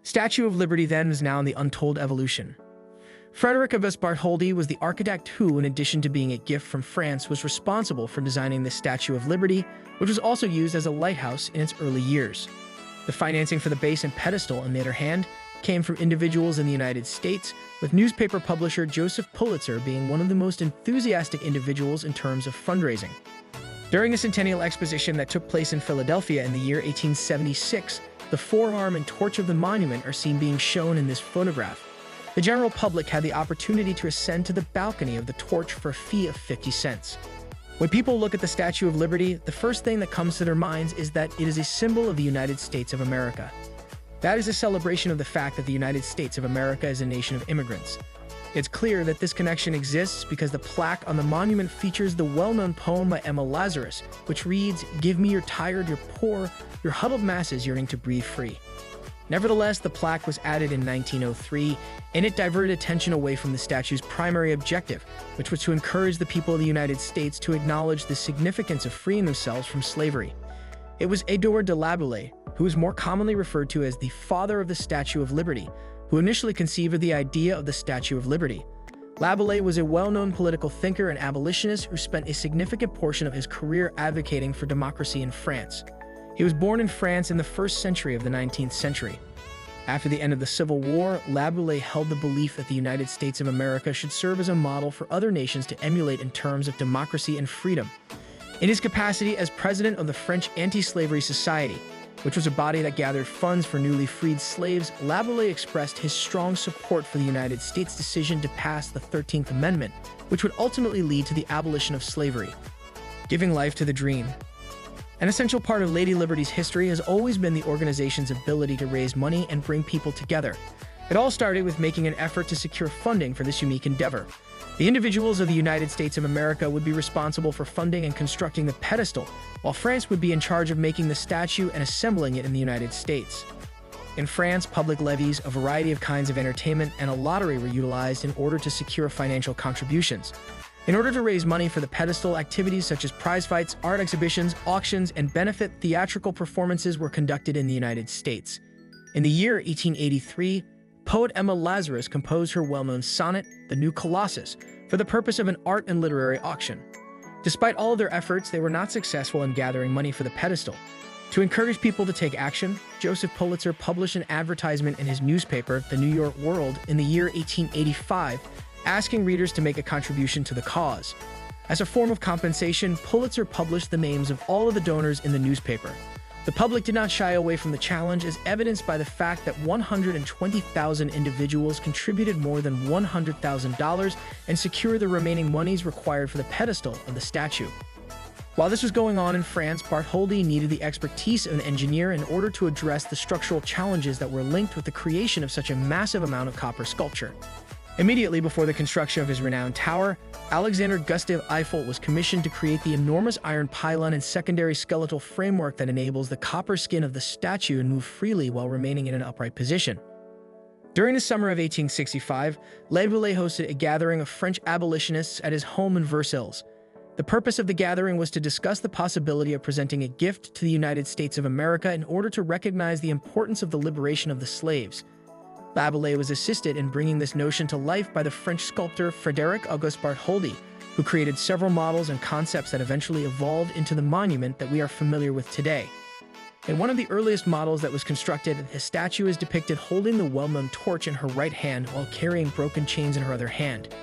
Statue of Liberty then was now in the untold evolution. Frederick Auguste Bartholdi was the architect who, in addition to being a gift from France, was responsible for designing the Statue of Liberty, which was also used as a lighthouse in its early years. The financing for the base and pedestal, on the other hand, came from individuals in the United States, with newspaper publisher Joseph Pulitzer being one of the most enthusiastic individuals in terms of fundraising. During a centennial exposition that took place in Philadelphia in the year 1876, the forearm and torch of the monument are seen being shown in this photograph. The general public had the opportunity to ascend to the balcony of the torch for a fee of 50 cents. When people look at the Statue of Liberty, the first thing that comes to their minds is that it is a symbol of the United States of America. That is a celebration of the fact that the United States of America is a nation of immigrants. It's clear that this connection exists because the plaque on the monument features the well-known poem by Emma Lazarus, which reads, "Give me your tired, your poor, your huddled masses yearning to breathe free." Nevertheless, the plaque was added in 1903, and it diverted attention away from the statue's primary objective, which was to encourage the people of the United States to acknowledge the significance of freeing themselves from slavery. It was Édouard de Laboulaye, who is more commonly referred to as the father of the Statue of Liberty, who initially conceived of the idea of the Statue of Liberty. Laboulaye was a well-known political thinker and abolitionist who spent a significant portion of his career advocating for democracy in France. He was born in France in the first century of the 19th century. After the end of the Civil War, Laboulaye held the belief that the United States of America should serve as a model for other nations to emulate in terms of democracy and freedom. In his capacity as president of the French Anti-Slavery Society, which was a body that gathered funds for newly freed slaves, Laboulaye expressed his strong support for the United States' decision to pass the 13th Amendment, which would ultimately lead to the abolition of slavery. Giving life to the dream. An essential part of Lady Liberty's history has always been the organization's ability to raise money and bring people together. It all started with making an effort to secure funding for this unique endeavor. The individuals of the United States of America would be responsible for funding and constructing the pedestal, while France would be in charge of making the statue and assembling it in the United States. In France, public levies, a variety of kinds of entertainment, and a lottery were utilized in order to secure financial contributions. In order to raise money for the pedestal, activities such as prize fights, art exhibitions, auctions, and benefit theatrical performances were conducted in the United States. In the year 1883, poet Emma Lazarus composed her well-known sonnet, The New Colossus, for the purpose of an art and literary auction. Despite all of their efforts, they were not successful in gathering money for the pedestal. To encourage people to take action, Joseph Pulitzer published an advertisement in his newspaper, The New York World, in the year 1885, asking readers to make a contribution to the cause. As a form of compensation, Pulitzer published the names of all of the donors in the newspaper. The public did not shy away from the challenge, as evidenced by the fact that 120,000 individuals contributed more than $100,000 and secured the remaining monies required for the pedestal of the statue. While this was going on in France, Bartholdi needed the expertise of an engineer in order to address the structural challenges that were linked with the creation of such a massive amount of copper sculpture. Immediately before the construction of his renowned tower, Alexander Gustave Eiffel was commissioned to create the enormous iron pylon and secondary skeletal framework that enables the copper skin of the statue to move freely while remaining in an upright position. During the summer of 1865, Laboulaye hosted a gathering of French abolitionists at his home in Versailles. The purpose of the gathering was to discuss the possibility of presenting a gift to the United States of America in order to recognize the importance of the liberation of the slaves. Laboulaye was assisted in bringing this notion to life by the French sculptor Frédéric Auguste Bartholdi, who created several models and concepts that eventually evolved into the monument that we are familiar with today. In one of the earliest models that was constructed, the statue is depicted holding the well-known torch in her right hand while carrying broken chains in her other hand.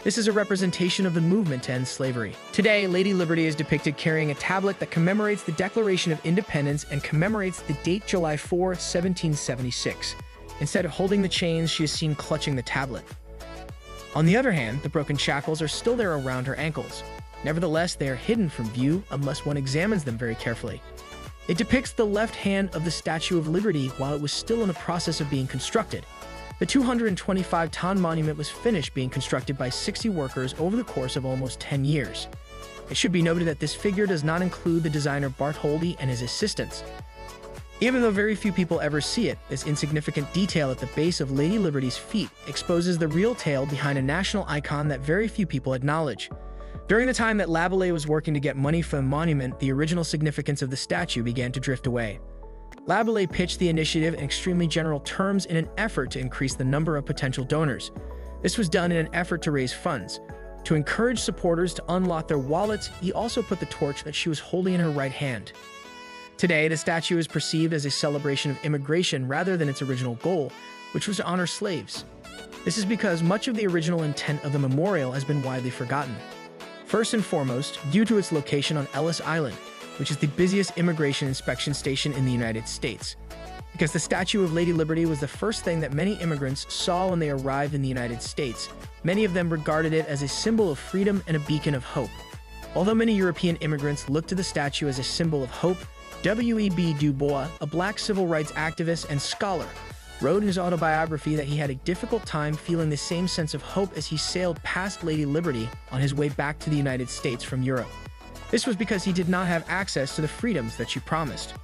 This is a representation of the movement to end slavery. Today, Lady Liberty is depicted carrying a tablet that commemorates the Declaration of Independence and commemorates the date July 4, 1776. Instead of holding the chains, she is seen clutching the tablet. On the other hand, the broken shackles are still there around her ankles. Nevertheless, they are hidden from view unless one examines them very carefully. It depicts the left hand of the Statue of Liberty while it was still in the process of being constructed. The 225-ton monument was finished being constructed by 60 workers over the course of almost 10 years. It should be noted that this figure does not include the designer Bartholdi and his assistants. Even though very few people ever see it, this insignificant detail at the base of Lady Liberty's feet exposes the real tale behind a national icon that very few people acknowledge. During the time that Laboulaye was working to get money for the monument, the original significance of the statue began to drift away. Laboulaye pitched the initiative in extremely general terms in an effort to increase the number of potential donors. This was done in an effort to raise funds. To encourage supporters to unlock their wallets, he also put the torch that she was holding in her right hand. Today, the statue is perceived as a celebration of immigration rather than its original goal, which was to honor slaves. This is because much of the original intent of the memorial has been widely forgotten. First and foremost, due to its location on Ellis Island, which is the busiest immigration inspection station in the United States. Because the Statue of Lady Liberty was the first thing that many immigrants saw when they arrived in the United States, many of them regarded it as a symbol of freedom and a beacon of hope. Although many European immigrants looked to the statue as a symbol of hope, W.E.B. Du Bois, a black civil rights activist and scholar, wrote in his autobiography that he had a difficult time feeling the same sense of hope as he sailed past Lady Liberty on his way back to the United States from Europe. This was because he did not have access to the freedoms that she promised.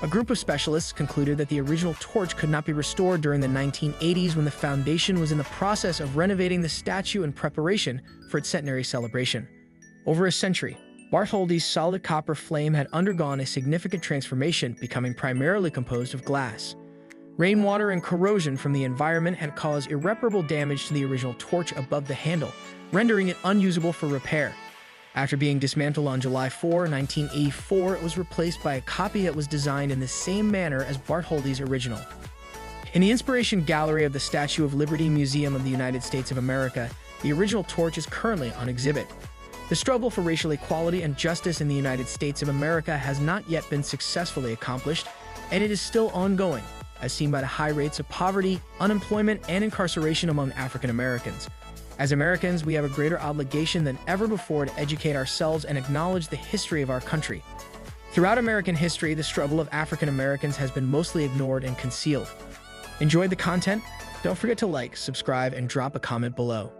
A group of specialists concluded that the original torch could not be restored during the 1980s when the foundation was in the process of renovating the statue in preparation for its centenary celebration. Over a century, Bartholdi's solid copper flame had undergone a significant transformation, becoming primarily composed of glass. Rainwater and corrosion from the environment had caused irreparable damage to the original torch above the handle, rendering it unusable for repair. After being dismantled on July 4, 1984, it was replaced by a copy that was designed in the same manner as Bartholdi's original. In the Inspiration Gallery of the Statue of Liberty Museum of the United States of America, the original torch is currently on exhibit. The struggle for racial equality and justice in the United States of America has not yet been successfully accomplished, and it is still ongoing, as seen by the high rates of poverty, unemployment, and incarceration among African Americans. As Americans, we have a greater obligation than ever before to educate ourselves and acknowledge the history of our country. Throughout American history, the struggle of African Americans has been mostly ignored and concealed. Enjoyed the content? Don't forget to like, subscribe, and drop a comment below.